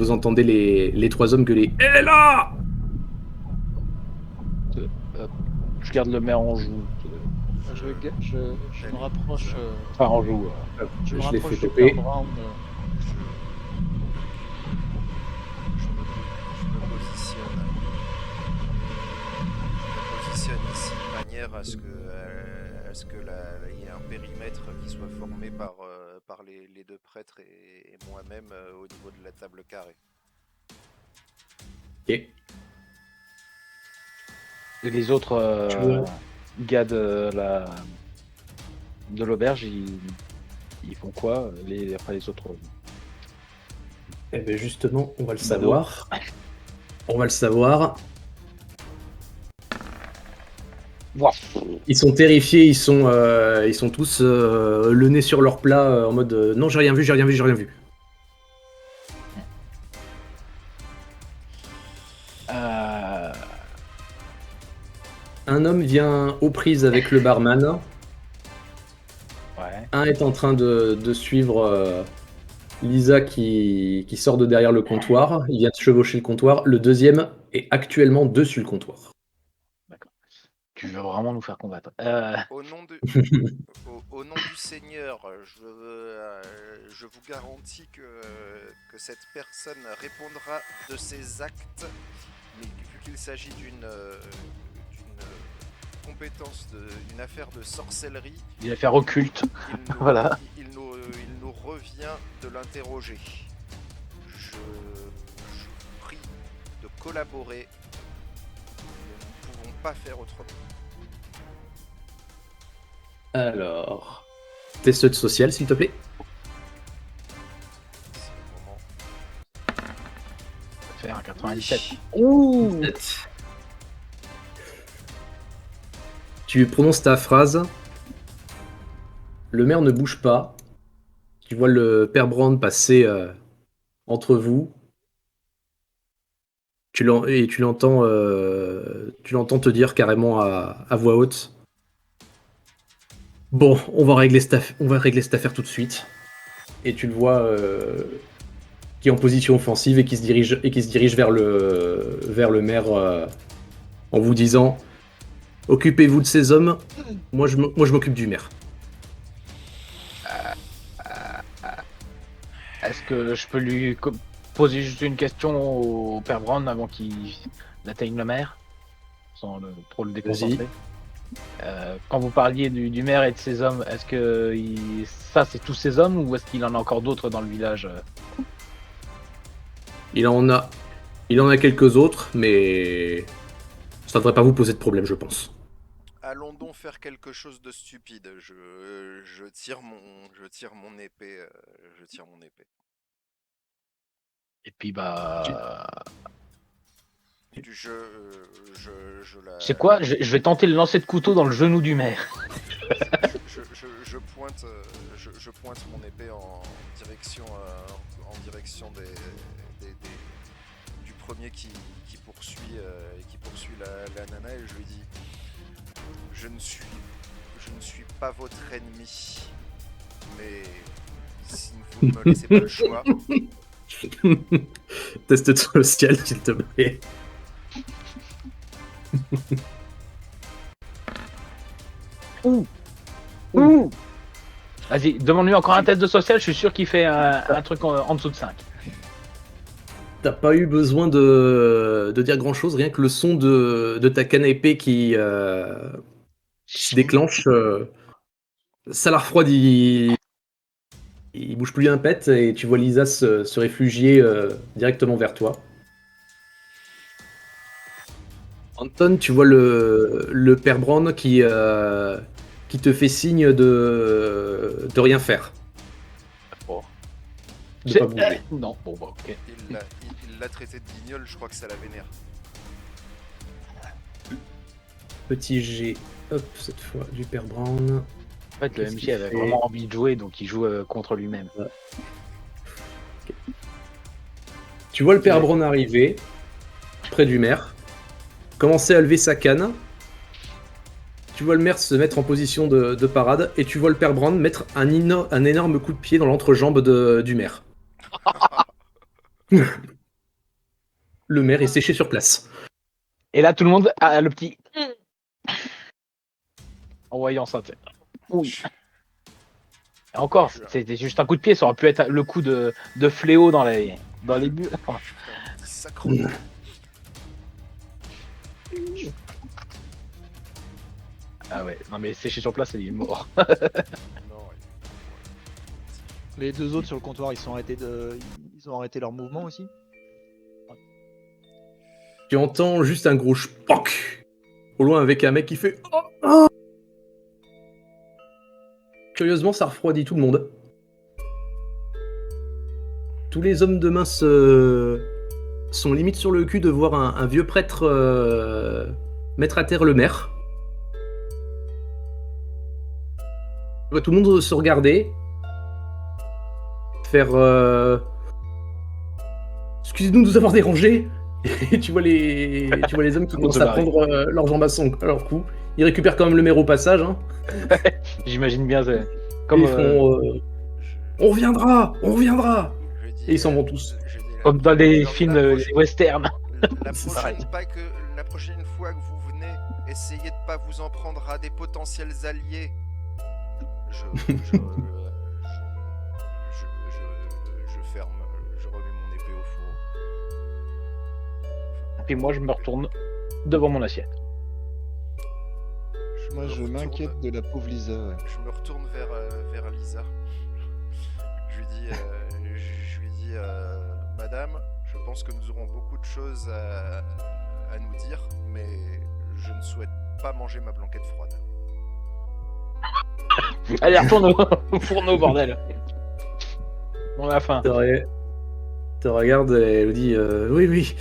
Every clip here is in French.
vous entendez les trois hommes gueuler « Elle est là !» Je garde le maire en joue. Je me rapproche. Enfin, en joue. Je me Je l'ai rapproche fait du popper. Père Brown. Je me positionne. Je me positionne ici de manière à ce que il y ait un périmètre qui soit formé par les deux prêtres et moi-même au niveau de la table carrée. Ok. Et les autres Tu vois. gars de l'auberge, ils font quoi après les autres? Eh bien justement, on va le Bado. savoir. On va le savoir. Wow. Ils sont terrifiés, ils sont tous le nez sur leur plat en mode non, j'ai rien vu, j'ai rien vu, j'ai rien vu. Un homme vient aux prises avec le barman. Ouais. Un est en train de suivre Lisa qui sort de derrière le comptoir. Il vient de chevaucher le comptoir. Le deuxième est actuellement dessus le comptoir. D'accord. Tu veux vraiment nous faire combattre? Au nom du Seigneur, je vous garantis que cette personne répondra de ses actes, mais vu qu'il s'agit d'une compétence, d'une affaire de sorcellerie, Une affaire occulte. Voilà. il nous revient de l'interroger. Je vous prie de collaborer. Nous ne pouvons pas faire autrement. Alors, test de social, s'il te plaît. C'est le moment. Ça fait un 97. Ouh. Tu prononces ta phrase. Le maire ne bouge pas. Tu vois le père Brand passer entre vous. Tu l'entends te dire carrément à voix haute. Bon, on va régler cette affaire tout de suite. Et tu le vois qui est en position offensive et qui se dirige vers le maire en vous disant « Occupez-vous de ces hommes, moi je m'occupe du maire. » Est-ce que je peux lui poser juste une question au père Brown avant qu'il atteigne le maire, sans trop le déconcentrer? Quand vous parliez du maire et de ses hommes, est-ce que ça c'est tous ces hommes ou est-ce qu'il en a encore d'autres dans le village? Il en a quelques autres, mais ça ne devrait pas vous poser de problème, je pense. Allons donc faire quelque chose de stupide. Je tire mon épée. Je tire mon épée. Et puis bah, Je la. c'est quoi? Je vais tenter le lancer de couteau dans le genou du maire. Je pointe mon épée en direction du premier qui poursuit la nana et je lui dis je ne suis pas votre ennemi, mais si vous ne me laissez pas le choix. Test de social, s'il te plaît. Ouh. Vas-y, demande-lui encore un test de social, je suis sûr qu'il fait un truc en dessous de 5. T'as pas eu besoin de dire grand chose, rien que le son de ta canne à épée qui se déclenche, ça la refroidit. Il bouge plus un pet et tu vois Lisa se réfugier directement vers toi. Anton, tu vois le père Brown qui te fait signe de rien faire. Bon. De pas bouger. Non, bon bah ok. Il l'a traité de guignol, je crois que ça la vénère. Petit G, hop, cette fois, du père Brown. En fait, le Qu'est-ce MJ qu'il avait fait vraiment envie de jouer, donc il joue contre lui-même. Okay. Tu vois le père Brown arriver près du maire, commencer à lever sa canne. Tu vois le maire se mettre en position de parade et tu vois le père Brown mettre un énorme coup de pied dans l'entrejambe du maire. le maire est séché sur place. Et là, tout le monde a le petit. En voyant ça, tu sais. Oui. Et encore, c'était juste un coup de pied, ça aurait pu être le coup de fléau dans les buts. Enfin, Sacre. ah ouais, non mais séché sur place, il est mort. Non, Les deux autres sur le comptoir, ils ont arrêté leur mouvement aussi. Tu entends juste un gros spoc au loin avec un mec qui fait oh, oh. Curieusement, ça refroidit tout le monde. Tous les hommes de main sont limite sur le cul de voir un vieux prêtre mettre à terre le maire. Tu vois tout le monde se regarder, faire excusez-nous de nous avoir dérangés. Et tu vois les hommes qui commencent à prendre leurs jambes à leur cou. Ils récupèrent quand même le maire au passage. Hein. J'imagine bien, c'est comme ils font on reviendra. Et ils s'en vont tous. Comme dans les films western. La prochaine fois que vous venez, essayez de pas vous en prendre à des potentiels alliés. Je ferme, je remets mon épée au four. Puis moi, je me retourne devant mon assiette. Moi, je m'inquiète de la pauvre Lisa. Ouais. Je me retourne vers Lisa. Je lui dis, Madame, je pense que nous aurons beaucoup de choses à nous dire, mais je ne souhaite pas manger ma blanquette froide. Allez, retourne au fourneau, bordel. On a faim. Te regarde et elle dit oui.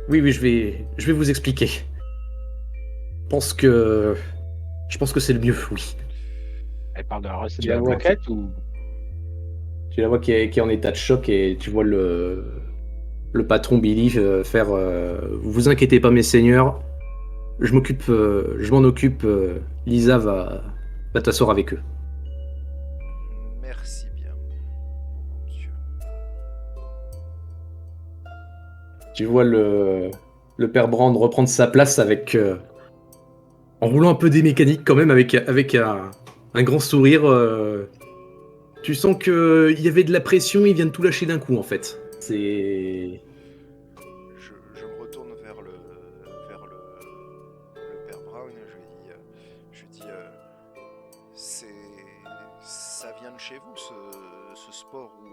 Oui, je vais vous expliquer. Je pense que c'est le mieux, oui. Elle parle de la recette de la blanquette ou... Tu la vois qui est en état de choc et tu vois le patron Billy faire vous inquiétez pas mes seigneurs, je m'en occupe, Lisa va t'asseoir avec eux. Merci bien, monsieur. Tu vois le père Brand reprendre sa place avec en roulant un peu des mécaniques quand même avec un grand sourire. Tu sens que il y avait de la pression, il vient de tout lâcher d'un coup en fait. C'est. Je me retourne vers le père Brown et je lui dis ça vient de chez vous ce sport où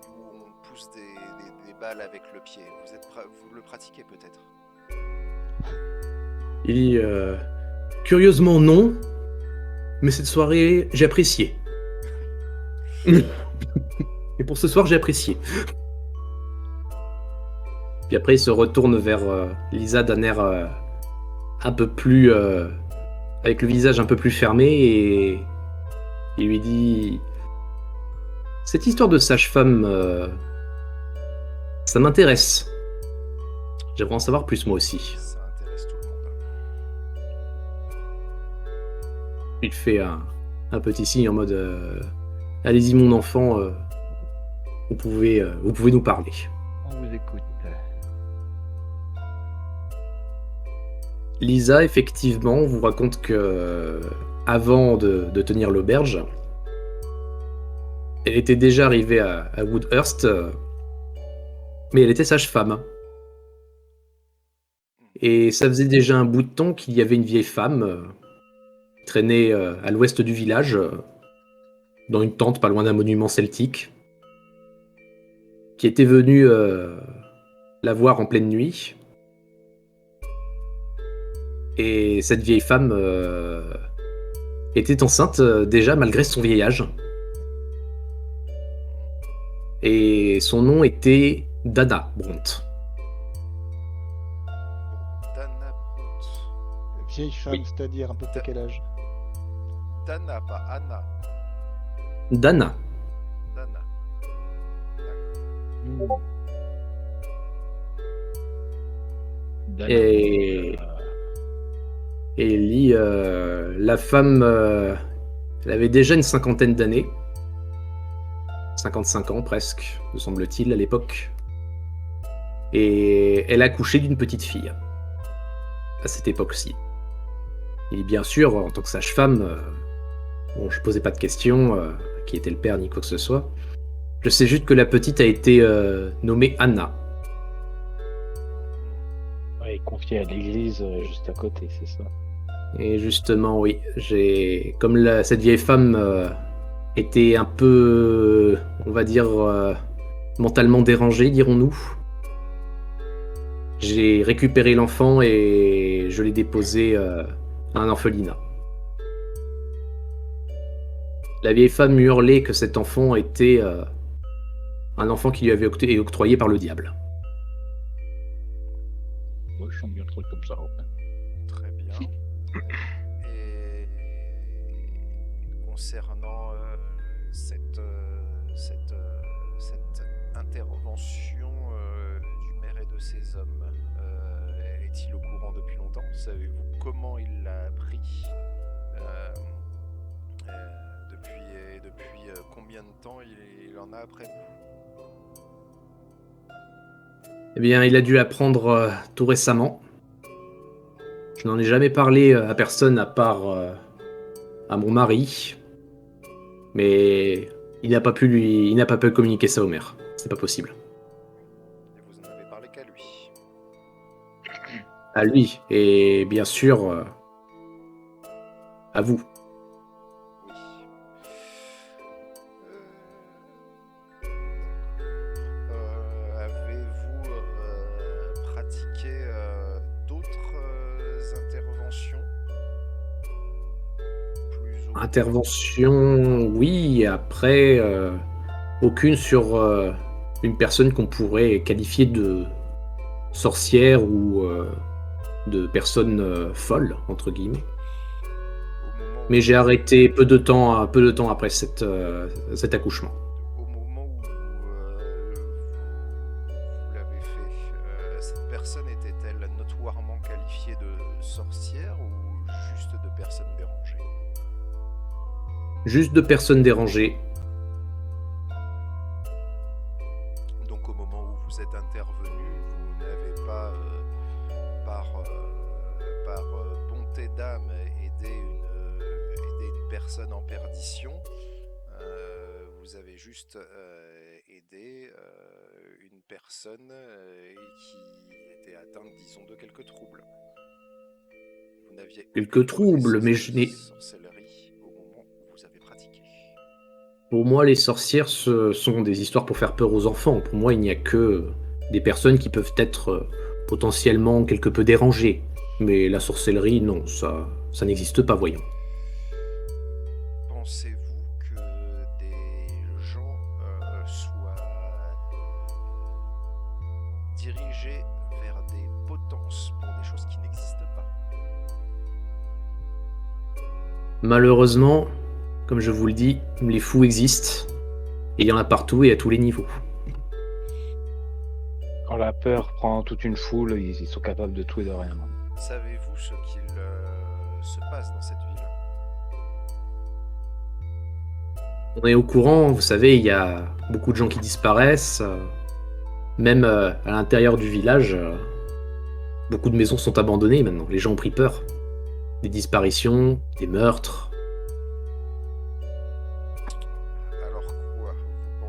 on pousse des balles avec le pied. Vous le pratiquez peut-être? Il dit curieusement non, mais cette soirée j'ai apprécié. Et pour ce soir j'ai apprécié. Puis après il se retourne vers Lisa d'un air un peu plus avec le visage un peu plus fermé et il lui dit cette histoire de sage-femme ça m'intéresse. J'aimerais en savoir plus moi aussi. Ça intéresse tout le monde. Il fait un petit signe en mode allez-y mon enfant, vous pouvez nous parler. On vous écoute. Lisa, effectivement, vous raconte que avant de tenir l'auberge, elle était déjà arrivée à Woodhurst, mais elle était sage-femme. Et ça faisait déjà un bout de temps qu'il y avait une vieille femme qui traînait à l'ouest du village, dans une tente pas loin d'un monument celtique, qui était venue la voir en pleine nuit. Et cette vieille femme était enceinte déjà malgré son vieil âge. Et son nom était Dana Bront. Dana Bront. Vieille femme, oui. C'est-à-dire un peu plus quel âge? Dana, pas Anna. Dana. Dana. D'accord. Et Lee, la femme, elle avait déjà une 50aine d'années. 55 ans presque, me semble-t-il, à l'époque. Et elle a accouché d'une petite fille, à cette époque-ci. Et bien sûr, en tant que sage-femme, bon, je posais pas de questions, qui était le père ni quoi que ce soit. Je sais juste que la petite a été nommée Anna. Ouais, confié à l'église juste à côté, c'est ça. Et justement, oui, comme cette vieille femme était un peu, on va dire, mentalement dérangée, dirons-nous, j'ai récupéré l'enfant et je l'ai déposé à un orphelinat. La vieille femme hurlait que cet enfant était un enfant qui lui avait été octroyé par le diable. Moi, je sens bien le truc comme ça. Ouais. Très bien. Et concernant cette intervention du maire et de ses hommes, est-il au courant depuis longtemps? Savez-vous comment il l'a appris? Depuis combien de temps il en a après vous? Eh bien, il a dû apprendre tout récemment. Je n'en ai jamais parlé à personne à part à mon mari. Mais il n'a pas pu communiquer ça au maire. C'est pas possible. Et vous en avez parlé qu'à lui? À lui, et bien sûr, à vous. Oui. Avez-vous pratiqué d'autres interventions? Plus ou Intervention, oui, après, aucune sur une personne qu'on pourrait qualifier de sorcière ou de personne folle, entre guillemets. au moment où Mais j'ai arrêté peu de temps après cet accouchement. Au moment où vous l'avez fait, cette personne était-elle notoirement qualifiée de sorcière ou juste de personne dérangée? Juste de personnes dérangées. Donc au moment où vous êtes intervenu, vous n'avez pas, par bonté d'âme, aidé une personne en perdition. Vous avez juste aidé une personne qui était atteinte, disons, de quelques troubles. Vous n'aviez Quelques aucune troubles, mais connaissance je de n'ai... sorcellerie au moment où vous avez pratiqué. Pour moi, les sorcières, ce sont des histoires pour faire peur aux enfants. Pour moi, il n'y a que des personnes qui peuvent être potentiellement quelque peu dérangées. Mais la sorcellerie, non, ça n'existe pas, voyons. Pensez-vous que des gens soient dirigés vers des potences pour des choses qui n'existent pas? Malheureusement, comme je vous le dis, les fous existent. Et il y en a partout et à tous les niveaux. Quand la peur prend toute une foule, ils sont capables de tout et de rien. Savez-vous ce qu'il se passe dans cette ville? On est au courant, vous savez, il y a beaucoup de gens qui disparaissent. Même à l'intérieur du village, beaucoup de maisons sont abandonnées maintenant. Les gens ont pris peur. Des disparitions, des meurtres. Alors quoi? Vous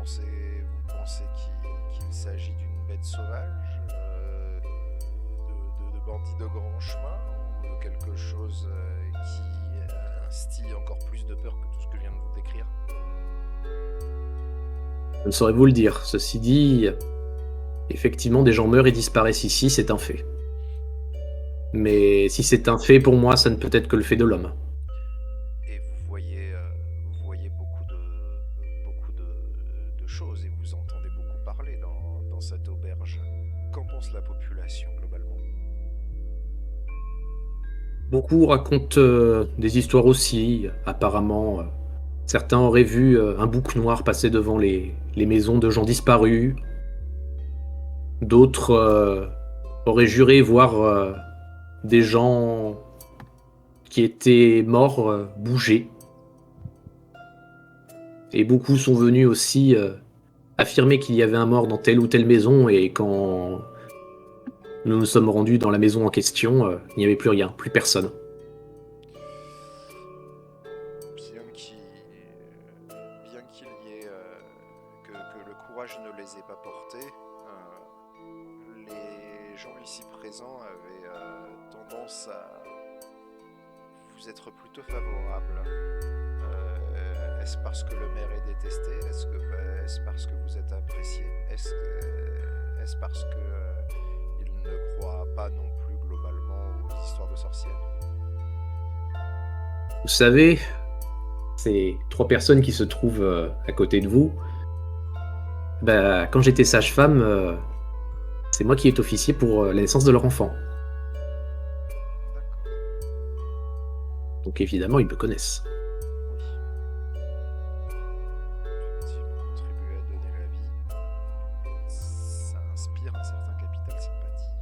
pensez qu'il s'agit d'une bête sauvage, de bandits de grand chemin, ou de quelque chose qui instille encore plus de peur que tout ce que je viens de vous décrire? Je ne saurais vous le dire. Ceci dit, effectivement, des gens meurent et disparaissent ici, c'est un fait. Mais si c'est un fait, pour moi, ça ne peut être que le fait de l'homme. Et vous voyez beaucoup de choses, et vous entendez beaucoup parler dans cette auberge. Qu'en pense la population globalement? Beaucoup racontent des histoires aussi. Apparemment, certains auraient vu un bouc noir passer devant les maisons de gens disparus. D'autres auraient juré voir des gens qui étaient morts bouger. Et beaucoup sont venus aussi affirmer qu'il y avait un mort dans telle ou telle maison, et quand nous nous sommes rendus dans la maison en question, il n'y avait plus rien, plus personne. Bien qu'il y ait que le courage ne les ait pas portés, les gens ici présents avaient tendance à vous être plutôt favorables. Est-ce parce que le maire est détesté? Est-ce parce que vous êtes apprécié? Est-ce parce que il ne croit pas non plus globalement aux histoires de sorcières? Vous savez, ces 3 personnes qui se trouvent à côté de vous, quand j'étais sage-femme, c'est moi qui est officier pour la naissance de leur enfant. D'accord. Donc évidemment, ils me connaissent. Oui. Effectivement, contribuer à donner la vie, ça inspire un certain capital sympathie.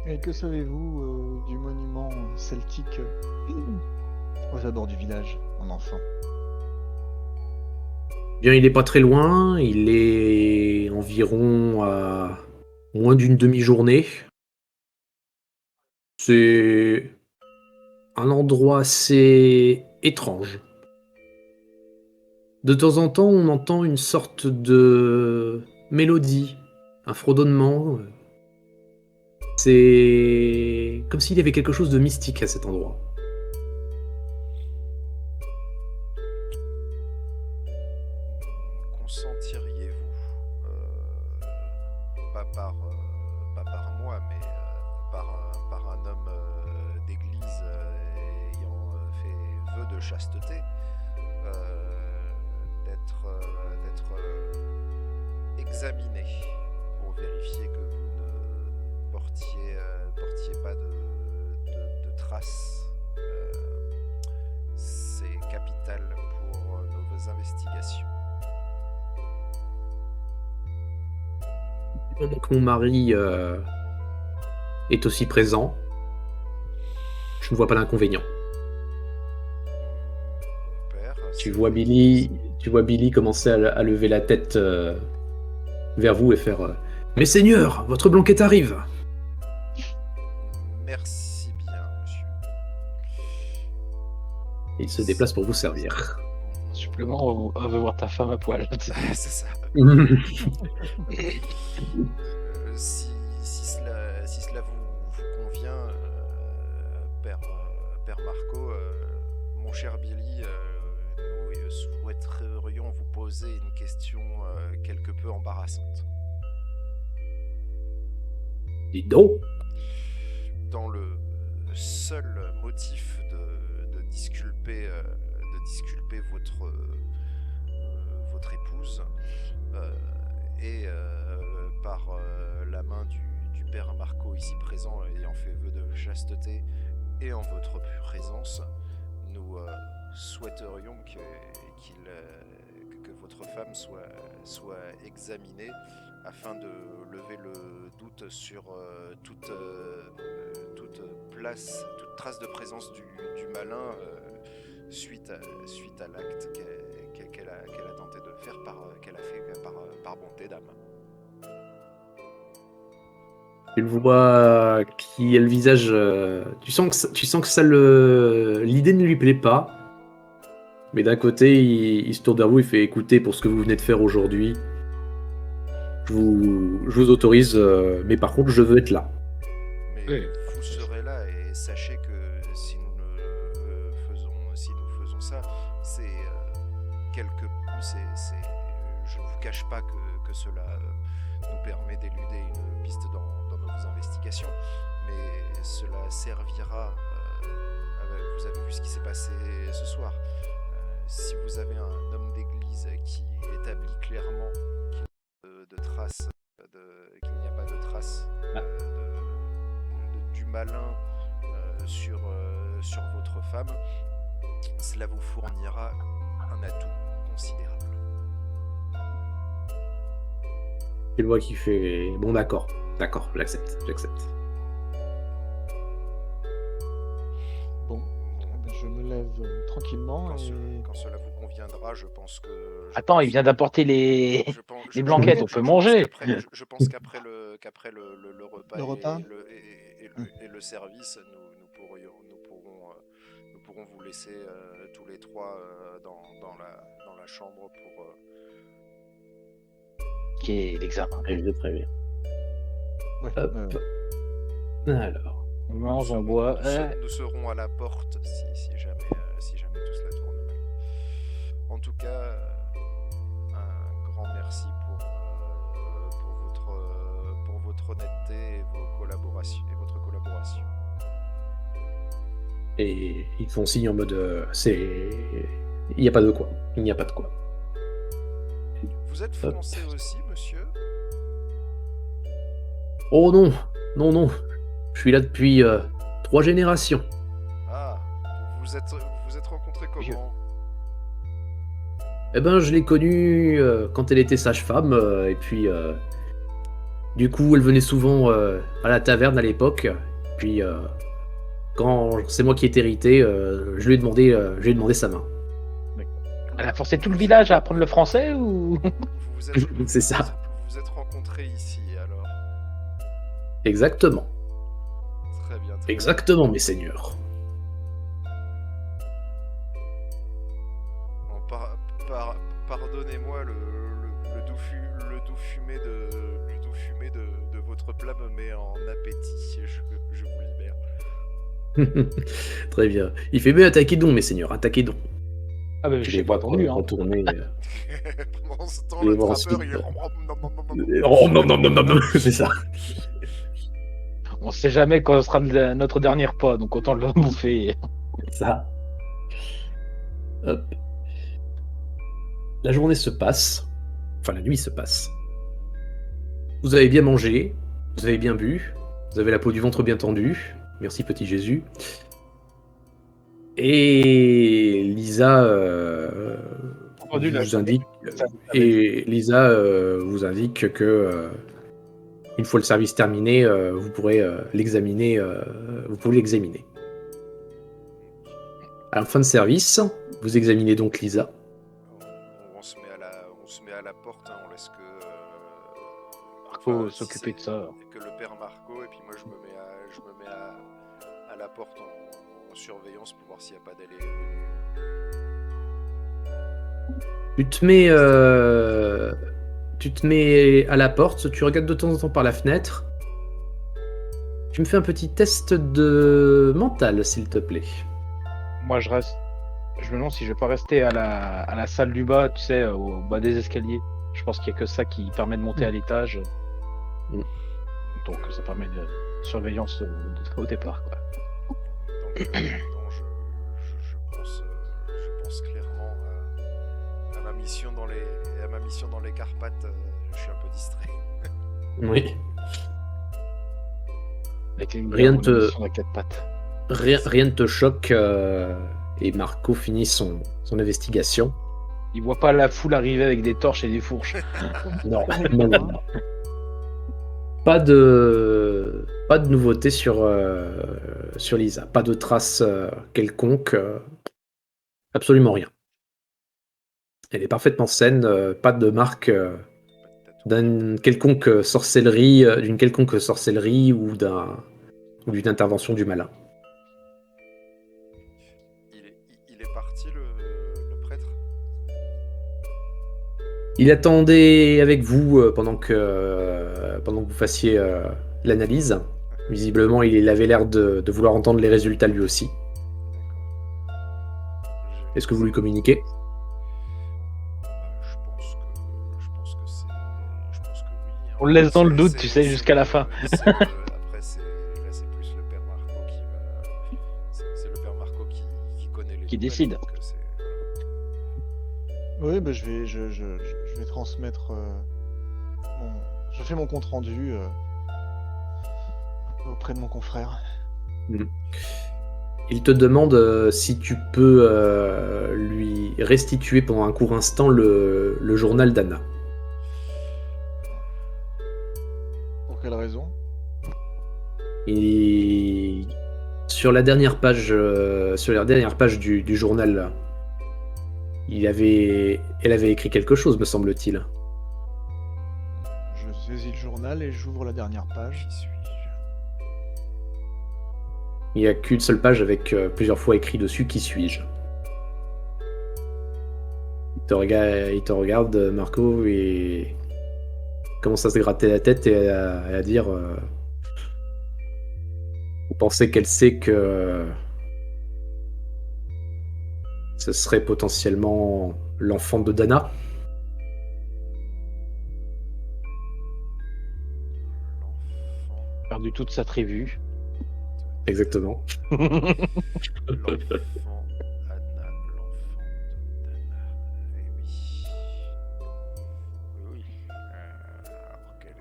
Et que savez-vous du monument celtique aux abords du village, en enfant? Bien, il est pas très loin, il est environ à moins d'une demi-journée. C'est un endroit assez étrange. De temps en temps, on entend une sorte de mélodie, un fredonnement. C'est comme s'il y avait quelque chose de mystique à cet endroit. Consentiriez-vous, pas par moi, mais par un homme d'église ayant fait vœu de chasteté, d'être examiné pour vérifier que vous ne portiez pas de traces? C'est capital pour nos investigations. Du moment que mon mari est aussi présent, je ne vois pas d'inconvénient. Mon père, Tu vois Billy commencer à lever la tête vers vous et faire Mais Seigneur, votre blanquette arrive. Merci bien, monsieur. Il se déplace pour vous servir. Supplément, on veut voir ta femme à poil. C'est ça. Si cela vous convient, Père Marco, mon cher Billy, nous souhaiterions vous poser une question quelque peu embarrassante. Dis donc. Dans le seul motif de disculper votre épouse, et par la main du père Marco ici présent ayant fait vœu de chasteté, et en votre présence, nous souhaiterions que votre femme soit examinée afin de lever le doute sur toute trace de présence du malin suite à l'acte qu'elle a tenté de faire qu'elle a fait par bonté d'âme. Tu le vois qui a le visage. Tu sens que ça l'idée ne lui plaît pas. Mais d'un côté, il se tourne vers vous, il fait écoutez, pour ce que vous venez de faire aujourd'hui, je vous autorise, mais par contre, je veux être là. Mais Oui. vous serez là, et sachez que si nous faisons ça, je ne vous cache pas que cela nous permet d'éluder une piste dans nos investigations, mais cela servira. Vous avez vu ce qui s'est passé ce soir. Si vous avez un homme d'église qui établit clairement qu'il n'y a pas de traces du malin sur votre femme, cela vous fournira un atout considérable. Tu le vois qui fait bon, d'accord, j'accepte. me lève tranquillement Quand cela vous conviendra, je pense que... Attends, il vient d'apporter les je blanquettes, pense- on peut je pense manger. je pense qu'après le repas, Le repas et le service, nous pourrons vous laisser tous les trois dans la chambre pour... Qui est l'examen. Très bien, très bien. Ouais, Hop. Alors, On mange, on boit. Nous serons à la porte si jamais tout cela tourne mal. En tout cas, un grand merci pour votre honnêteté et votre collaboration. et ils font signe en mode il n'y a pas de quoi. Il n'y a pas de quoi. Vous êtes français aussi, monsieur? Oh non, non, non. Je suis là depuis 3 générations. Ah, vous êtes rencontrés comment? Eh ben, je l'ai connue quand elle était sage-femme, et puis du coup, elle venait souvent à la taverne à l'époque. Puis quand c'est moi qui ai hérité, je lui ai demandé sa main. Elle a forcé tout le village à apprendre le français ou C'est ça. Vous êtes rencontrés ici, alors? Exactement. Très bien. Exactement, mes seigneurs. Pardonnez-moi, le doux fumé de votre plat me met en appétit. Je vous libère. Très bien. Il fait mieux attaquer donc, mes seigneurs, attaquez donc. Ah ben, Tu je les l'ai pas vois entendu. Hein. retourner. Pendant ce temps, Les le voir trappeur, ensuite. il est... Oh non, non, non, non, non, c'est ça. On sait jamais quand sera notre dernier repas, donc autant le bouffer. Ça. Hop. La journée se passe. Enfin, la nuit se passe. Vous avez bien mangé. Vous avez bien bu. Vous avez la peau du ventre bien tendue. Merci, petit Jésus. Et Lisa vous indique. Et Lisa vous indique que une fois le service terminé, vous pourrez l'examiner. Vous pouvez l'examiner. À la fin de service, vous examinez donc Lisa. On se met à la porte, hein, on laisse que Marco s'occuper de ça. Que le père Marco, et puis moi je me mets à la porte en surveillance pour voir s'il n'y a pas d'allée et venue. Tu te mets à la porte, tu regardes de temps en temps par la fenêtre. Tu me fais un petit test de mental, s'il te plaît. Moi, je reste. Je me demande si je vais pas rester à la salle du bas, tu sais, au bas des escaliers. Je pense qu'il y a que ça qui permet de monter à l'étage. Donc, ça permet de surveillance au départ, quoi. Donc, je pense clairement à ma mission dans les Carpates. Je suis un peu distrait. Oui. Avec les Rien ne te- sur la quatre pattes. Rien ne te choque et Marco finit son investigation. Il voit pas la foule arriver avec des torches et des fourches. Non, non, non, non. Pas de nouveauté sur Lisa. Pas de traces quelconques. Absolument rien. Elle est parfaitement saine. Pas de marque d'une quelconque sorcellerie ou d'une intervention du malin. Il est parti, le prêtre? Il attendait avec vous pendant que vous fassiez l'analyse. Visiblement, il avait l'air de vouloir entendre les résultats lui aussi. Est-ce que vous lui communiquez? Je pense que oui. On le laisse dans le doute, tu sais, jusqu'à la fin. Après, c'est plus le père Marco qui va. C'est le père Marco qui connaît les Qui nouvelles, décide. donc, Oui, bah, je vais transmettre. Je fais mon compte rendu auprès de mon confrère. Il te demande si tu peux lui restituer pendant un court instant le journal d'Anna. Pour quelle raison? Et Sur la dernière page, du journal, là, elle avait écrit quelque chose, me semble-t-il. Je saisis le journal et j'ouvre la dernière page. Qui suis-je? Il n'y a qu'une seule page avec plusieurs fois écrit dessus « Qui suis-je » Il te regarde, Marco, et commence à se gratter la tête et à dire vous pensez qu'elle sait que ce serait potentiellement l'enfant de Dana? L'enfant Perdu toute sa tribu. Exactement. L'enfant Anna, l'enfant de Dana. Eh oui. Oui, oui. Alors qu'elle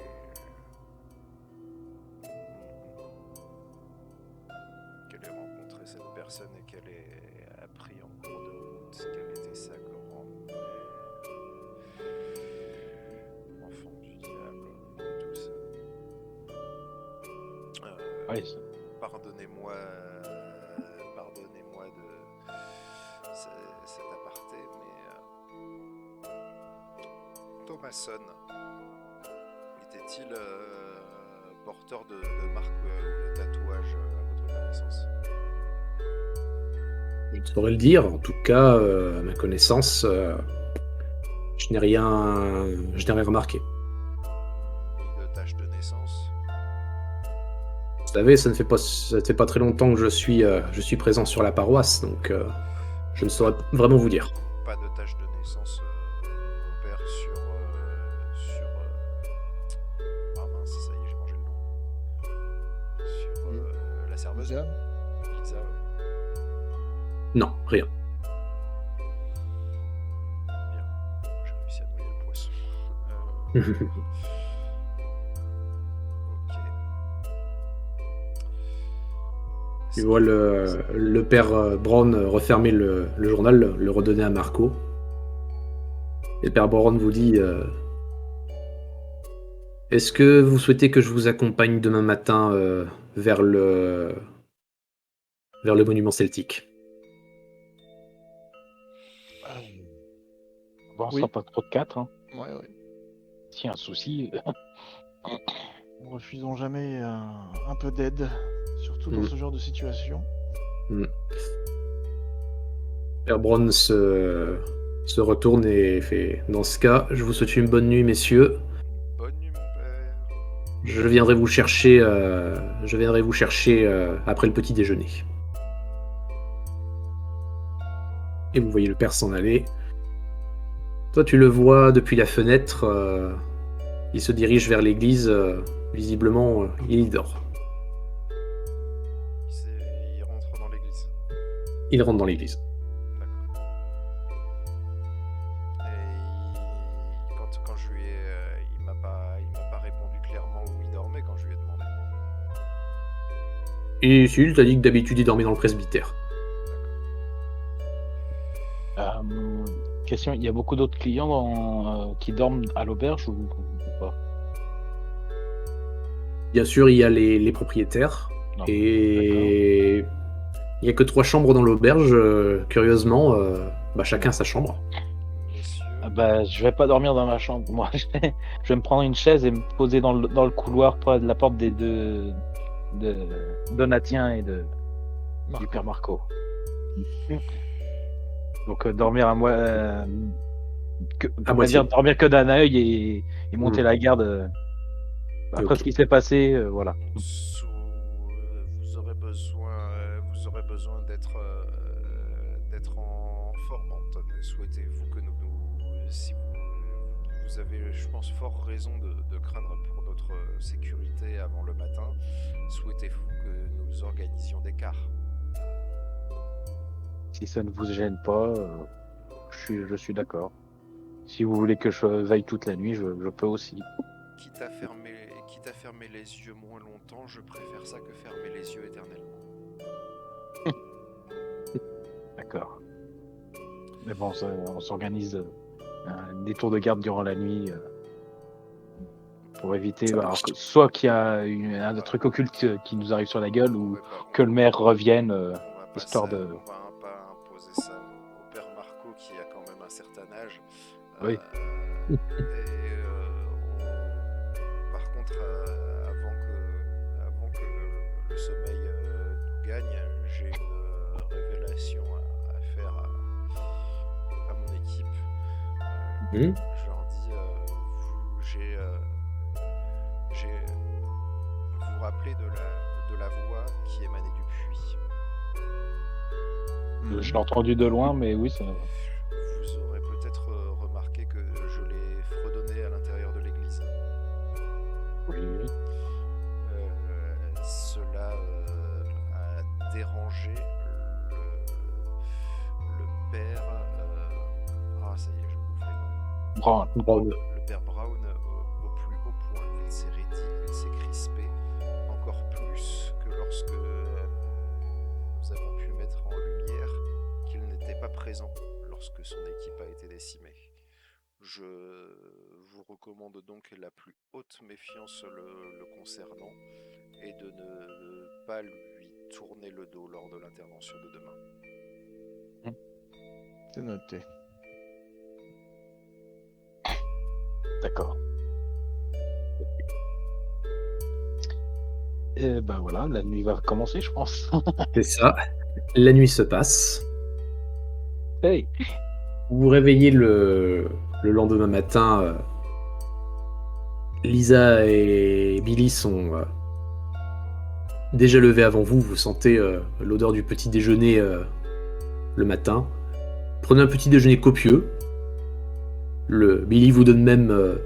qu'elle ait rencontré cette personne et qu'elle ait appris en cours de route qu'elle était sa grand-mère. Enfant du diable et tout ça. Ouais, Pardonnez-moi de cet aparté, mais Thomason était-il porteur de marque ou de tatouage à votre connaissance? Je saurais le dire. En tout cas, à ma connaissance, je n'ai rien remarqué. Ni de tache de naissance? Vous savez, ça ne fait pas très longtemps que je suis présent sur la paroisse, donc je ne saurais vraiment vous dire. Pas de tache de naissance, mon père, sur ah mince, ça y est, j'ai mangé le nom. Sur la serveuse. Lisa, Lisa, ouais. Non, rien. Bien. J'ai réussi à noyer le poisson. Ok. Tu vois le père Brown refermer le journal, le redonner à Marco. Et le père Brown vous dit est-ce que vous souhaitez que je vous accompagne demain matin vers le monument celtique? bon, on Oui. sera pas trop de 4. Hein. ouais. S'il y a un souci, Refusons jamais un peu d'aide, surtout dans ce genre de situation. Père Brown se retourne et fait dans ce cas, je vous souhaite une bonne nuit, messieurs. Bonne nuit, mon père. Je viendrai vous chercher après le petit déjeuner. Et vous voyez le père s'en aller. Toi, tu le vois depuis la fenêtre. Il se dirige vers l'église. Visiblement, il y dort. Il rentre dans l'église. Il rentre dans l'église. D'accord. Et quand je lui ai, il m'a pas répondu clairement où il dormait quand je lui ai demandé. Et si, il t'a dit que d'habitude il dormait dans le presbytère. question, il y a beaucoup d'autres clients qui dorment à l'auberge ou pas? Bien sûr, il y a les propriétaires. Non. Et il n'y a que 3 chambres dans l'auberge. Curieusement, chacun sa chambre. Messieurs, Je vais pas dormir dans ma chambre. Moi, je vais me prendre une chaise et me poser dans le couloir près de la porte des deux de Donatien et du père Marco. Donc dormir à moi, dormir que d'un œil et monter la garde. Après ce qui s'est passé, voilà. vous aurez besoin d'être en forme, Anton. Souhaitez-vous que si vous avez, je pense, fort raison de craindre pour notre sécurité avant le matin, souhaitez-vous que nous organisions des quarts? Si ça ne vous gêne pas, je suis d'accord. Si vous voulez que je veille toute la nuit, je peux aussi. Quitte à fermer les yeux moins longtemps, je préfère ça que fermer les yeux éternellement. D'accord. Mais bon, on s'organise des tours de garde durant la nuit. pour éviter Ça alors, marche. soit qu'il y a un truc occulte qui nous arrive sur la gueule ou Ouais, bah, que le maire revienne, on va pas histoire ça- de... on va pas imposer ça au père Marco qui a quand même un certain âge. Oui. Par contre, avant que le sommeil nous gagne, j'ai une révélation à faire à mon équipe. Mhm. Je leur dis, vous vous rappelez de la voix qui émanait du puits. Je l'ai entendu de loin, mais oui, ça... Vous aurez peut-être remarqué que je l'ai fredonné à l'intérieur de l'église. Oui. Cela a dérangé le père. Ça y est, je vous fais le nom. Brown. Le père Brown au plus haut point. Il s'est raidi, il s'est crispé encore plus que lorsque nous avons pu mettre en lumière qu'il n'était pas présent lorsque son équipe a été décimée. Je vous recommande donc la plus haute méfiance le concernant et de ne pas lui tourner le dos lors de l'intervention de demain. C'est noté. D'accord. Et ben voilà, la nuit va commencer, je pense. C'est ça. La nuit se passe. Hey. Vous vous réveillez le lendemain matin. Lisa et Billy sont déjà levés avant vous. Vous sentez l'odeur du petit déjeuner le matin. Prenez un petit déjeuner copieux. Billy vous donne même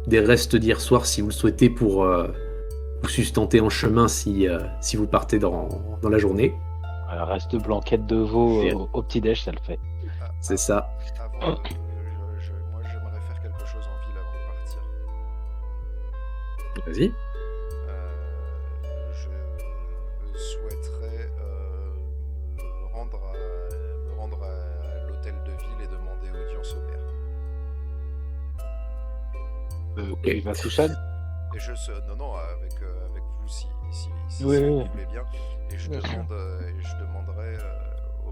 des restes d'hier soir si vous le souhaitez pour vous sustenter en chemin si vous partez dans la journée. Alors, reste blanquette de veau Et- au petit-déj, ça le fait. C'est ça. Moi, j'aimerais faire quelque chose en ville avant de partir. Vas-y. Je souhaiterais me rendre à l'hôtel de ville et demander audience au maire. Ok. Il va tout seul. Et non, avec vous si Oui, vous oui. voulez bien. Et je Bien sûr. demanderai au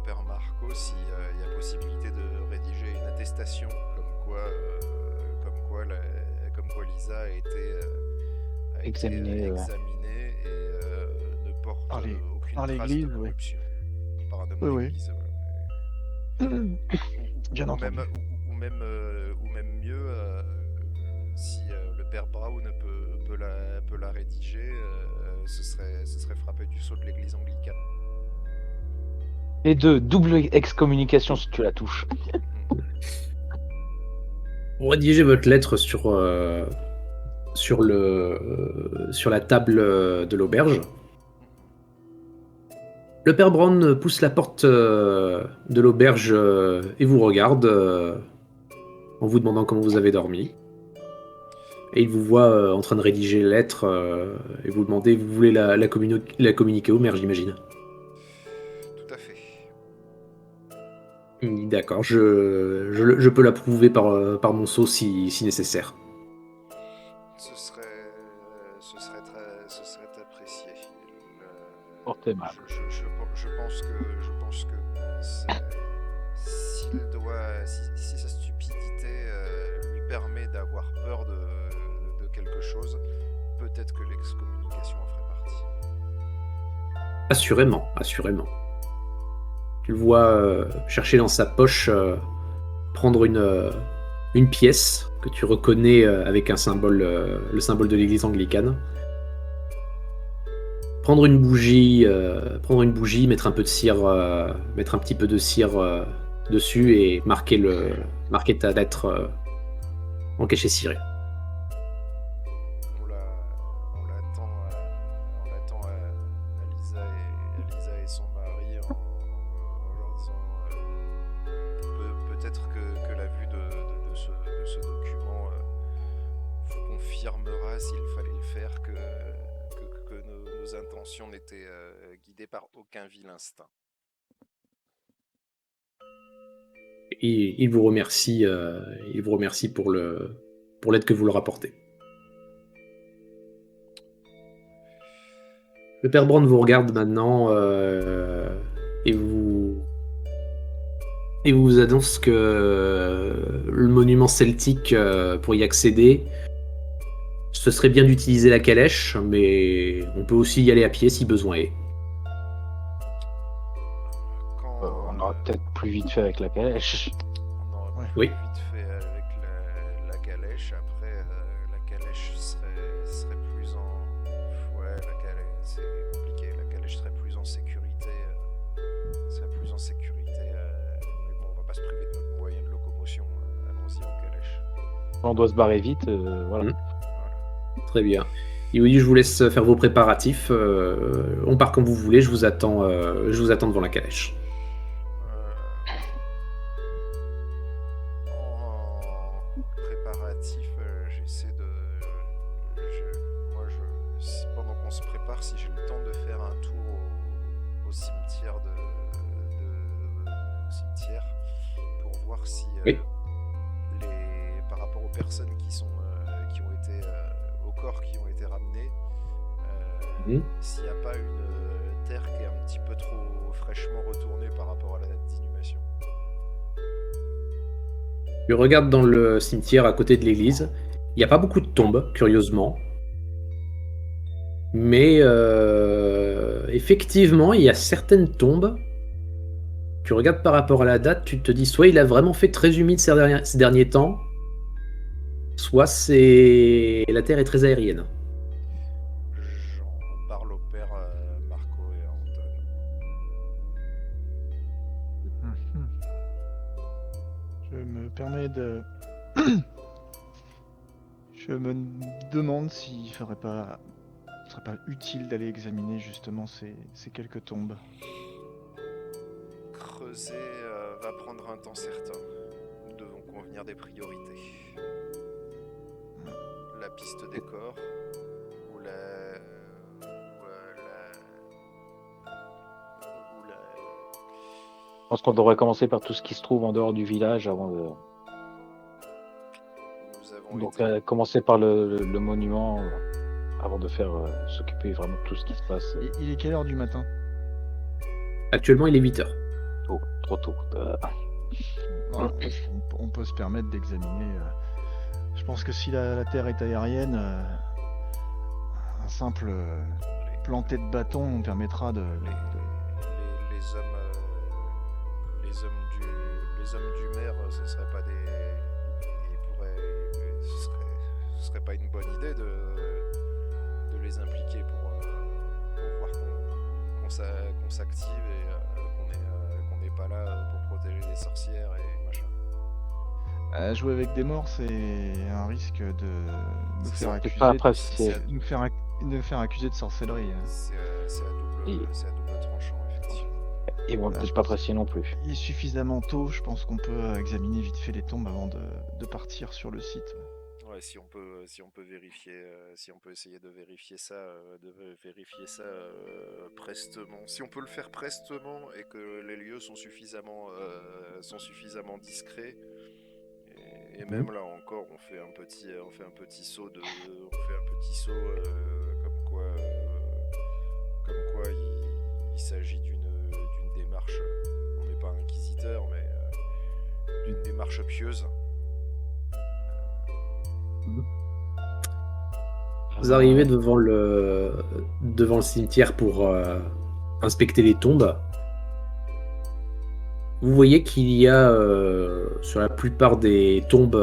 père Marco s'il y a possibilité de rédiger une attestation comme quoi Lisa a été Examinée, ouais. examinée et ne porte Par aucune par trace de l'église, ouais. corruption. Par un homme Oui, oui. d'église. Voilà. Bien ou entendu. même mieux, si le père Brown peut la rédiger, ce serait frappé du sceau de l'église anglicane. Et double excommunication si tu la touches. Vous rédigez votre lettre sur la table de l'auberge. Le père Brown pousse la porte de l'auberge et vous regarde en vous demandant comment vous avez dormi. Et il vous voit en train de rédiger la lettre et vous demandez, vous voulez la communiquer au maire, j'imagine. Tout à fait. Il dit d'accord, je peux l'approuver par mon sceau si nécessaire. Ce serait très apprécié. Fort aimable. Je pense que si sa stupidité lui permet d'avoir peur de quelque chose, peut-être que l'excommunication en ferait partie. Assurément. Tu le vois chercher dans sa poche, prendre une pièce que tu reconnais avec un symbole, le symbole de l'église anglicane. Prendre une bougie, mettre un peu de cire, mettre un petit peu de cire dessus et marquer ta lettre en cachet ciré. On l'attend à Lisa et son mari en leur disant peut-être que la vue de ce document vous confirmera s'il fallait le faire que nos intentions n'étaient guidées par aucun vil instinct. Il vous remercie pour pour l'aide que vous leur apportez. Le père Brand vous regarde maintenant et vous annonce que le monument celtique, pour y accéder, ce serait bien d'utiliser la calèche, mais on peut aussi y aller à pied si besoin est. On aura peut-être plus vite fait avec la calèche. On aura Ouais. plus Oui. vite fait avec la calèche. Après, la calèche serait plus en... Ouais, la calèche, c'est compliqué. La calèche serait plus en sécurité. Mais bon, on va pas se priver de notre moyen de locomotion. Allons-y en calèche. On doit se barrer vite, voilà. Voilà. Très bien. Et oui, je vous laisse faire vos préparatifs. On part comme vous voulez. Je vous attends devant la calèche. En préparatif, j'essaie de... Pendant qu'on se prépare, si j'ai le temps de faire un tour au cimetière au cimetière pour voir si Oui. par rapport aux personnes qui ont été aux corps qui ont été ramenés, s'il n'y a pas une terre qui est un petit peu trop fraîchement retournée par rapport à la date d'inhumation. Je regarde dans le cimetière à côté de l'église. Il n'y a pas beaucoup de tombes, curieusement. Mais effectivement, il y a certaines tombes. Tu regardes par rapport à la date, tu te dis soit il a vraiment fait très humide ces derniers temps, soit la terre est très aérienne. J'en parle au père Marco et à Anton. Je me permets de... Je me demande s'il ne serait pas utile d'aller examiner justement ces quelques tombes. Creuser va prendre un temps certain. Nous devons convenir des priorités. La piste des corps ou Je pense qu'on devrait commencer par tout ce qui se trouve en dehors du village avant de... nous avons Donc été... commencer par le monument avant de faire s'occuper vraiment de tout ce qui se passe. Il est quelle heure du matin? Actuellement, il est 8h. Tôt, trop tôt. Non, on peut se permettre d'examiner. Je pense que si la terre est aérienne, un simple planté de bâton permettra de... Les hommes du maire, ce serait pas des... Ce serait pas une bonne idée de les impliquer pour voir qu'on s'active et qu'on n'est pas là pour protéger les sorcières et machin. Jouer avec des morts, c'est un risque de nous C'est faire ça. accuser, Pas apprécié. nous faire accuser de sorcellerie. C'est à double tranchant, effectivement. Ils vont Là, peut-être je pas pense- apprécier non plus. Il est suffisamment tôt, je pense qu'on peut examiner vite fait les tombes avant de partir sur le site. Ouais, si on peut vérifier, si on peut essayer de vérifier ça prestement. Si on peut le faire prestement et que les lieux sont suffisamment discrets. Et même là encore, on fait un petit saut comme quoi il s'agit d'une démarche. On n'est pas inquisiteur, mais d'une démarche pieuse. Vous arrivez devant le cimetière pour inspecter les tombes. Vous voyez qu'il y a sur la plupart des tombes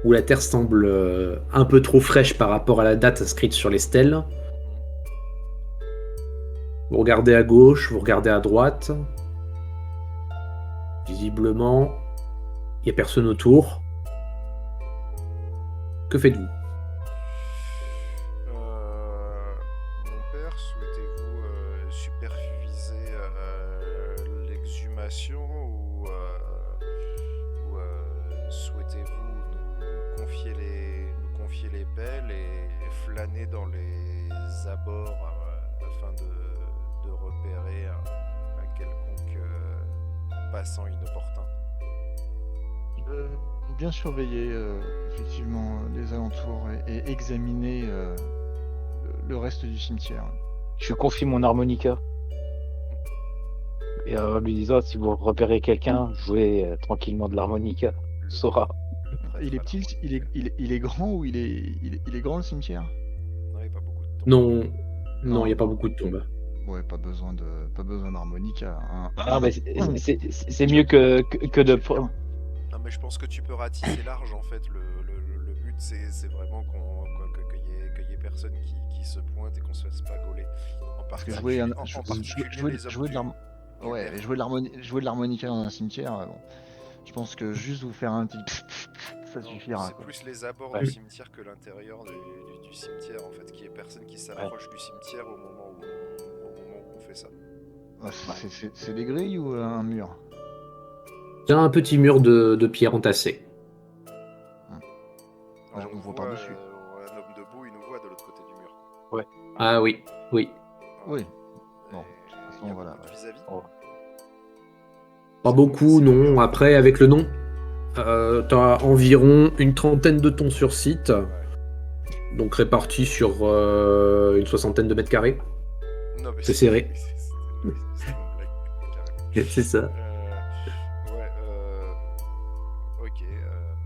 où la terre semble un peu trop fraîche par rapport à la date inscrite sur les stèles. Vous regardez à gauche, vous regardez à droite. Visiblement, il n'y a personne autour. Que faites-vous ? Mon père, souhaitez-vous superviser l'exhumation ou souhaitez-vous nous confier les pelles et flâner dans les abords afin de repérer un quelconque passant inopportun? Bien surveiller effectivement les alentours et examiner le reste du cimetière. Je lui confie mon harmonica. Et en lui disant, si vous repérez quelqu'un, jouez tranquillement de l'harmonica. Il saura. Il est petit, il est grand ou il est grand le cimetière? Non, il n'y a pas beaucoup de temps. Non, il Non. n'y a pas beaucoup de tombes. Ouais, pas besoin d'harmonica. Hein. Ah, mais c'est mieux que de. Non, mais je pense que tu peux ratisser large en fait. Le but c'est vraiment qu'il y ait personne qui se pointe et qu'on se fasse pas gauler. Parce que particulier les hommes jouer de l'harmonica dans un cimetière, bon, je pense que juste vous faire un petit ça suffira. C'est Quoi. plus les abords Ouais. du cimetière que l'intérieur du cimetière en fait, qu'il y ait personne qui s'approche du cimetière au moment où on fait ça. C'est des grilles ou un mur? J'ai un petit mur de pierre entassé. Alors, On voit par-dessus. Un homme debout, il nous voit de l'autre côté du mur. Ah oui. Oui. Bon, Et de toute façon, il y a voilà. beaucoup de vis-à-vis. Pas beaucoup, non. Après, avec le nom, t'as environ une trentaine de tons sur site. Donc répartis sur une soixantaine de mètres carrés. Non, mais C'est serré. C'est une blague, carrément. C'est ça. Ok.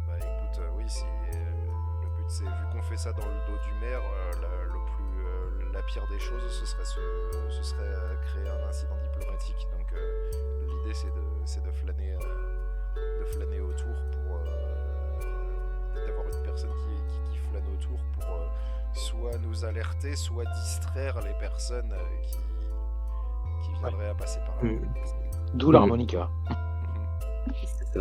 Bah écoute, oui, si le but c'est, vu qu'on fait ça dans le dos du maire, la pire des choses, ce serait créer un incident diplomatique. Donc l'idée c'est de flâner autour pour d'avoir une personne qui flâne autour pour soit nous alerter, soit distraire les personnes qui viendraient à passer par là. D'où l'harmonica. C'est ça.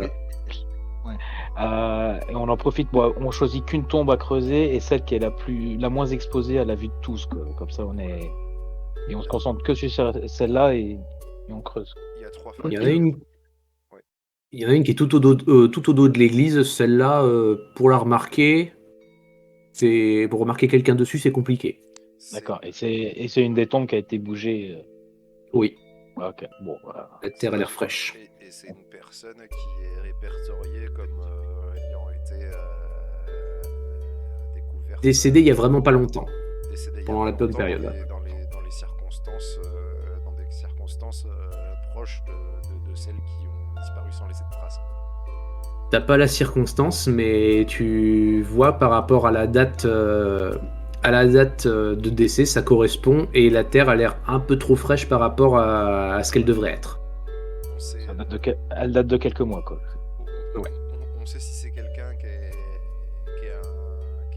Et on en profite, on choisit qu'une tombe à creuser et celle qui est la moins exposée à la vue de tous. Quoi. Comme ça, on se concentre que sur celle-là et on creuse. Il y a 3 Il y en familles. a une. Il y en a une qui est tout au dos de l'église. Celle-là, pour la remarquer, pour remarquer quelqu'un dessus, c'est compliqué. D'accord. Et c'est une des tombes qui a été bougée. Oui. Ok. Bon. Voilà. La terre a l'air fraîche. Et c'est une personne qui est répertoriée comme ayant été découverte. Décédé il y a vraiment pas longtemps. Décédée il y a pendant la pas bonne longtemps période. Dans des circonstances proches de celles qui ont disparu sans laisser de traces. T'as pas la circonstance, mais tu vois par rapport à la date de décès, ça correspond, et la terre a l'air un peu trop fraîche par rapport à ce qu'elle devrait être. On sait, Elle date de quelques mois, quoi. on sait si c'est quelqu'un qui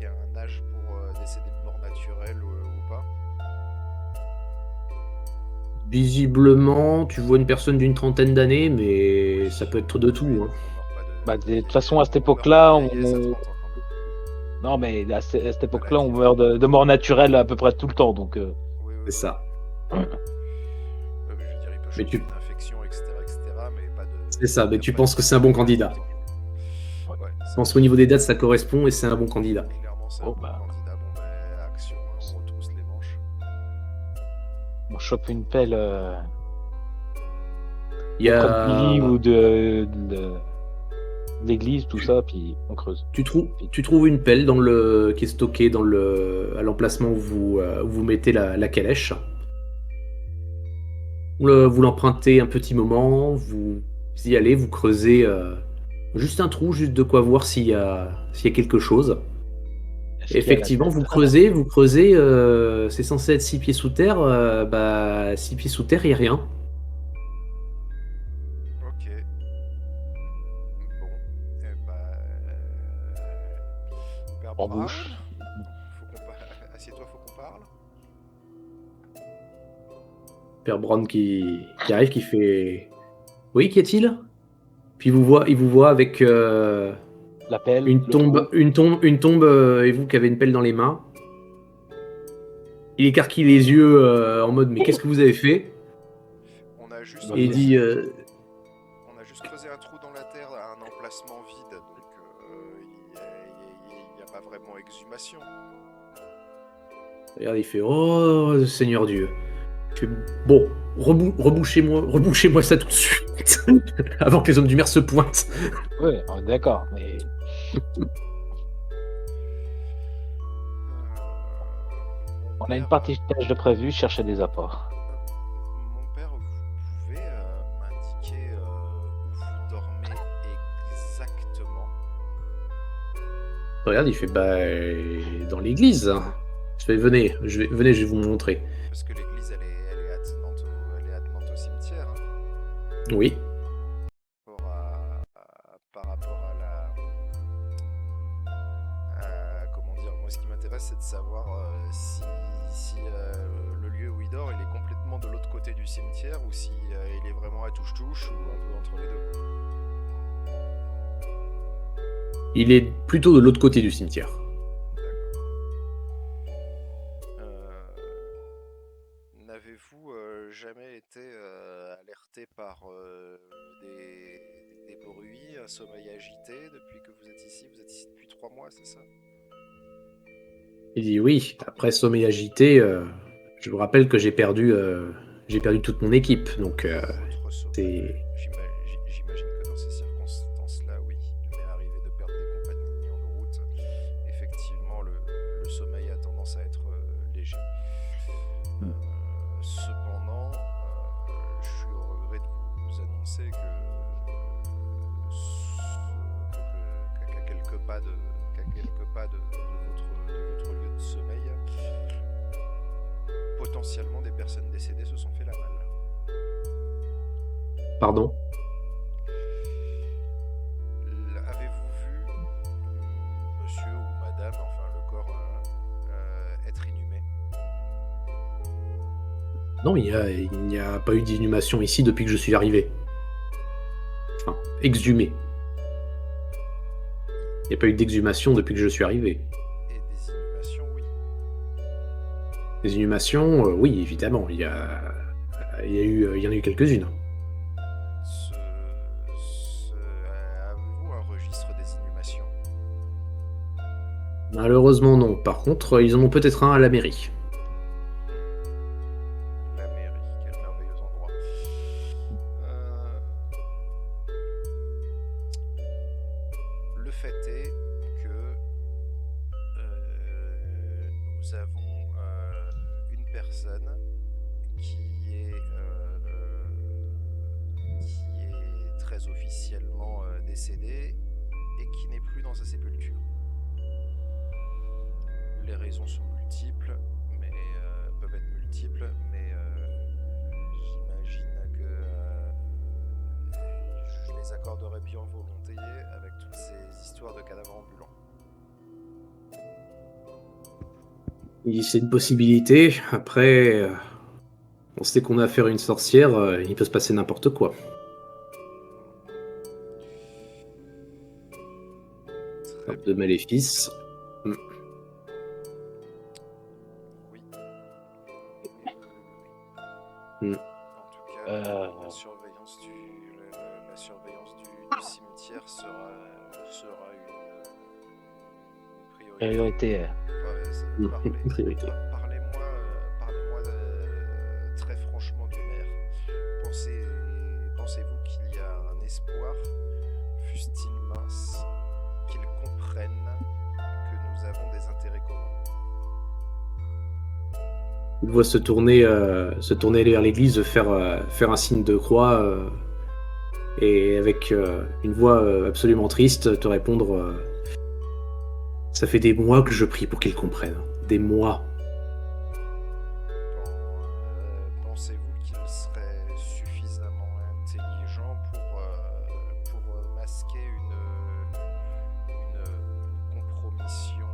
a un âge pour décéder de mort naturelle ou pas. Visiblement, tu vois une personne d'une trentaine d'années, mais ça peut être de tout. Hein. De toute façon, à cette époque-là, Non, mais à cette époque-là, on meurt de mort naturelle à peu près tout le temps, donc. C'est ça. Je veux dire, il peut choper une infection, etc., mais pas de. C'est ça, mais tu penses que c'est un bon candidat. Ouais, Je pense qu'au niveau des dates, ça correspond et c'est un bon candidat. Clairement, c'est un bon candidat. Bon, action, on retrousse les manches. On chope une pelle. Il y a. Billy ou de l'église, tout ça, puis on creuse. Tu trouves une pelle qui est stockée à l'emplacement où vous mettez la calèche. Vous l'empruntez un petit moment, vous y allez, vous creusez juste un trou, juste de quoi voir s'il y a quelque chose. Effectivement, vous creusez, c'est censé être 6 pieds sous terre, 6 pieds sous terre, il n'y a rien. Ok. Bon. En bouche. Assieds-toi, faut qu'on parle. Père Brown qui arrive, qui fait... Oui, qu'y a-t-il? Puis il vous voit avec la pelle, une tombe, et vous qui avez une pelle dans les mains. Il écarquille les yeux en mode mais qu'est-ce que vous avez fait? Et il dit on a juste creusé un trou dans la terre à un emplacement vide, donc il n'y a pas vraiment exhumation. Regarde, il fait oh Seigneur Dieu. Il fait, bon, rebouchez-moi ça tout de suite, avant que les hommes du maire se pointent. Oui, d'accord, mais on a une partie de tâche de prévu, chercher des apports. Mon père, vous pouvez m'indiquer où vous dormez exactement? Regarde, il fait dans l'église. Je fais venez, je vais vous montrer. Parce que l'église, elle est attenante au cimetière. Hein. Oui. Par rapport comment dire, moi ce qui m'intéresse c'est de savoir si le lieu où il dort il est complètement de l'autre côté du cimetière ou si il est vraiment à touche-touche ou un peu entre les deux. Il est plutôt de l'autre côté du cimetière. N'avez-vous jamais été alerté par des bruits, un sommeil agité depuis que vous êtes ici? Vous êtes ici depuis 3 mois, c'est ça? Il dit oui. Après sommeil agité, je vous rappelle que j'ai perdu toute mon équipe. Donc Votre sommeil. J'imagine que dans ces circonstances-là, oui, il m'est arrivé de perdre des compagnons de route. Effectivement, le sommeil a tendance à être léger. Cependant, je suis au regret de vous annoncer qu'à quelques pas de votre lieu de sommeil, potentiellement des personnes décédées se sont fait la malle. Pardon. Avez-vous vu monsieur ou madame, enfin le corps, être inhumé? Non, il n'y a pas eu d'inhumation ici depuis que je suis arrivé. Enfin, exhumé. Il n'y a pas eu d'exhumation depuis que je suis arrivé. Et des inhumations, oui. Des inhumations, oui, évidemment. Il y en a eu quelques-unes. Avez-vous un registre des inhumations? Malheureusement, non. Par contre, ils en ont peut-être un à la mairie. La mairie, quel merveilleux endroit. Le fait est que nous avons une personne qui est très officiellement décédée et qui n'est plus dans sa sépulture. Les raisons sont multiples, mais peuvent être multiples, mais j'imagine que je les accorderais bien volontiers avec toutes ces histoires de cadavres ambulants. C'est une possibilité. Après, on sait qu'on a affaire à une sorcière, il peut se passer n'importe quoi. Très De maléfice. Oui. Mm. En tout cas, la surveillance du cimetière sera une priorité. Priorité. Parlez-moi très franchement du maire. Pensez-vous qu'il y a un espoir, fût-il mince, qu'il comprenne que nous avons des intérêts communs? Il voit se tourner vers l'église, faire un signe de croix, et avec une voix absolument triste, te répondre ça fait des mois que je prie pour qu'il comprenne. Des mois. Pensez-vous qu'il serait suffisamment intelligent pour masquer une compromission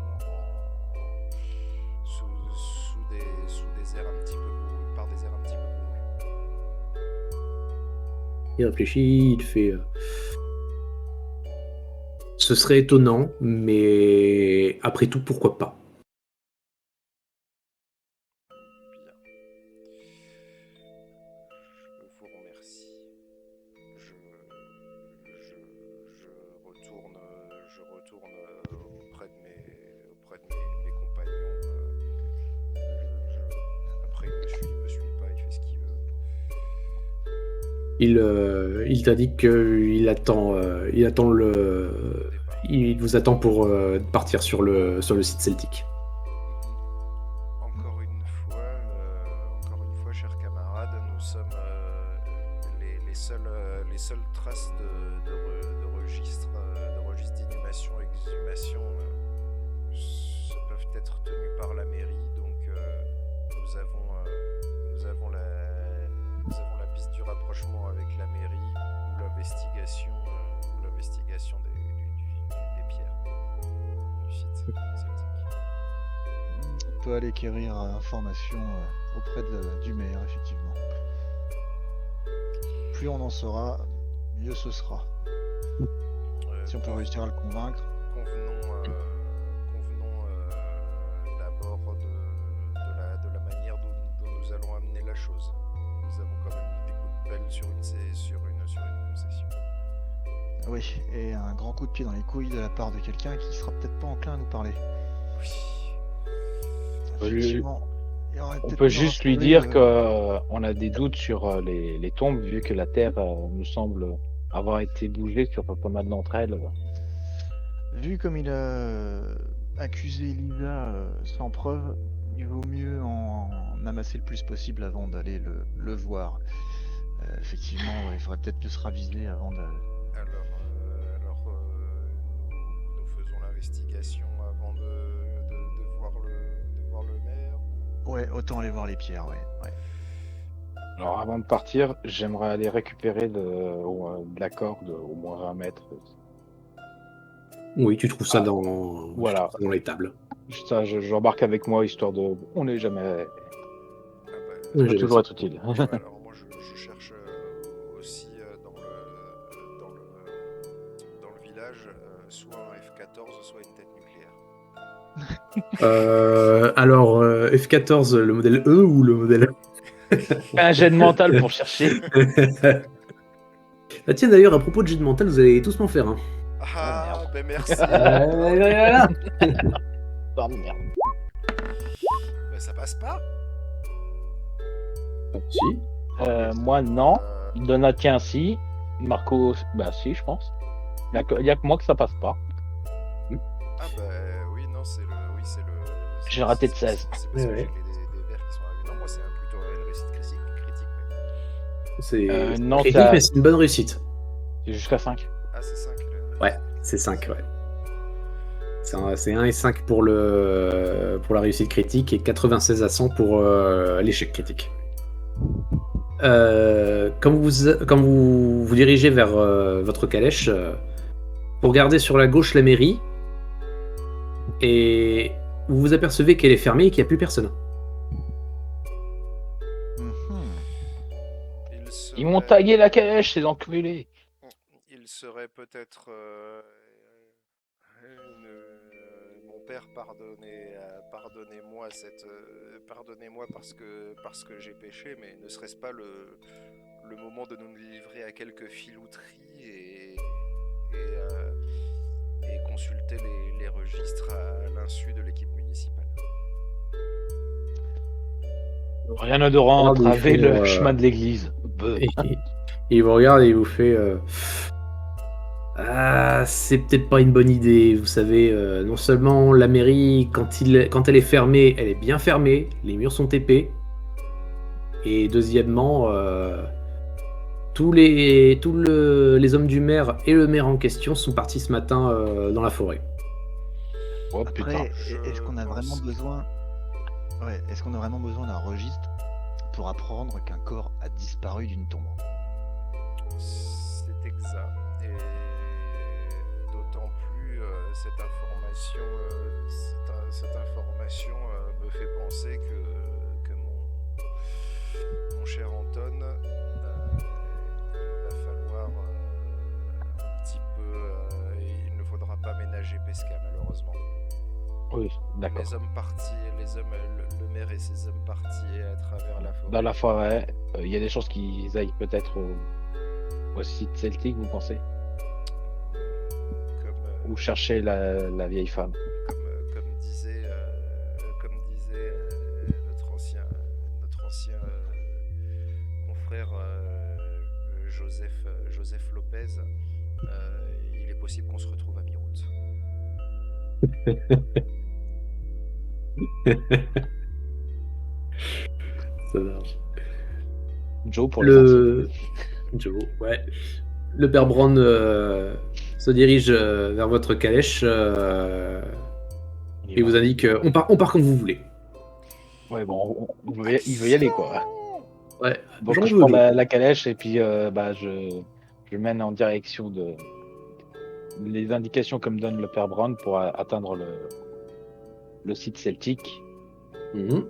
sous des airs un petit peu bourrus, par des airs un petit peu bourrus? Il réfléchit, il fait... Ce serait étonnant, mais après tout, pourquoi pas? Bien. Je vous remercie. Je retourne auprès de mes compagnons. Après, il me suit pas, il fait ce qu'il veut. Il t'indique qu'il attend, il vous attend pour partir sur le site celtique. Encore une fois, chers camarades, nous sommes les seules traces de registres d'inhumation et exhumation peuvent être tenues par la mairie. Donc, nous avons la piste du rapprochement avec la mairie ou l'investigation des pierres du site celtique. On peut aller quérir information auprès du maire, effectivement. Plus on en saura, mieux ce sera. Si on peut réussir à le convaincre. Convenons d'abord de la manière dont nous allons amener la chose. Nous avons quand même eu des coups de pelle sur une concession. Oui, et un grand coup de pied dans les couilles de la part de quelqu'un qui sera peut-être pas enclin à nous parler. Oui. Effectivement, On peut juste lui dire qu'on a des doutes sur les tombes, vu que la terre nous semble avoir été bougée sur pas mal d'entre elles. Vu comme il a accusé Lisa sans preuve, il vaut mieux en amasser le plus possible avant d'aller le voir. Effectivement, il faudrait peut-être plus se raviser avant de... Alors, nous faisons l'investigation avant de voir le maire. Ouais, autant aller voir les pierres, ouais. Alors avant de partir, j'aimerais aller récupérer de la corde au moins 20 mètres. Oui, tu trouves ça dans les tables. Ça, j'embarque avec moi, histoire de... On n'est jamais... Ça peut toujours être utile. Alors moi je cherche aussi dans le village soit un F-14 soit une tête nucléaire. Alors F-14, le modèle E ou le modèle... Un jet de mental pour chercher. Ah, tiens, d'ailleurs, à propos de jet de mental, vous allez tous m'en faire un. Ah, ben merci. Oh merde. Ben ça passe pas. Si. Moi, non. Donatien, si. Marco, bah si, je pense. Il y a que moi que ça passe pas. Ah bah oui, non, c'est le... J'ai raté de 16. C'est parce que j'ai des verres qui sont arrivés. Non, moi c'est plutôt une réussite critique. C'est non, critique, mais c'est une bonne réussite. C'est jusqu'à 5. Ah, c'est 5. Ouais, c'est 5, ouais. C'est 1 et 5 pour la réussite critique et 96 à 100 pour l'échec critique. Quand vous vous dirigez vers votre calèche, vous regardez sur la gauche la mairie et vous vous apercevez qu'elle est fermée et qu'il n'y a plus personne. Ils m'ont tagué la calèche, ces enculés. Il serait peut-être... mon père, pardonnez-moi parce que j'ai péché, mais ne serait-ce pas le moment de nous livrer à quelques filouteries et consulter les registres à l'insu de l'équipe municipale. Rien ne devra entraver le chemin de l'église. Et il vous regarde et il vous fait... Ah, c'est peut-être pas une bonne idée, vous savez, non seulement la mairie, quand elle est fermée, elle est bien fermée, les murs sont épais, et deuxièmement, tous les hommes du maire et le maire en question sont partis ce matin dans la forêt. Oh, Après, putain. est-ce qu'on a vraiment besoin... Ouais, est-ce qu'on a vraiment besoin d'un registre pour apprendre qu'un corps a disparu d'une tombe? C'est exact. Et d'autant plus cette information me fait penser que mon cher Anton, il va falloir un petit peu... il ne faudra pas ménager Pesca, malheureusement. Oui, d'accord. Les hommes partis, le maire et ses hommes partis à travers la forêt. Dans la forêt, il y a des chances qu'ils aillent peut-être au site celtique, vous pensez? Ou chercher la vieille femme. Comme disait notre ancien confrère Joseph Lopez, il est possible qu'on se retrouve à mi-route. Ça marche. Joe pour les infos. Joe, ouais. Le père Brown se dirige vers votre calèche et vous indique on part quand vous voulez. Ouais, bon, il veut y aller, quoi. Ouais, Donc j'en je veux prends bien. la calèche et puis je mène en direction de les indications que me donne le père Brown pour atteindre le site celtique. Mhm.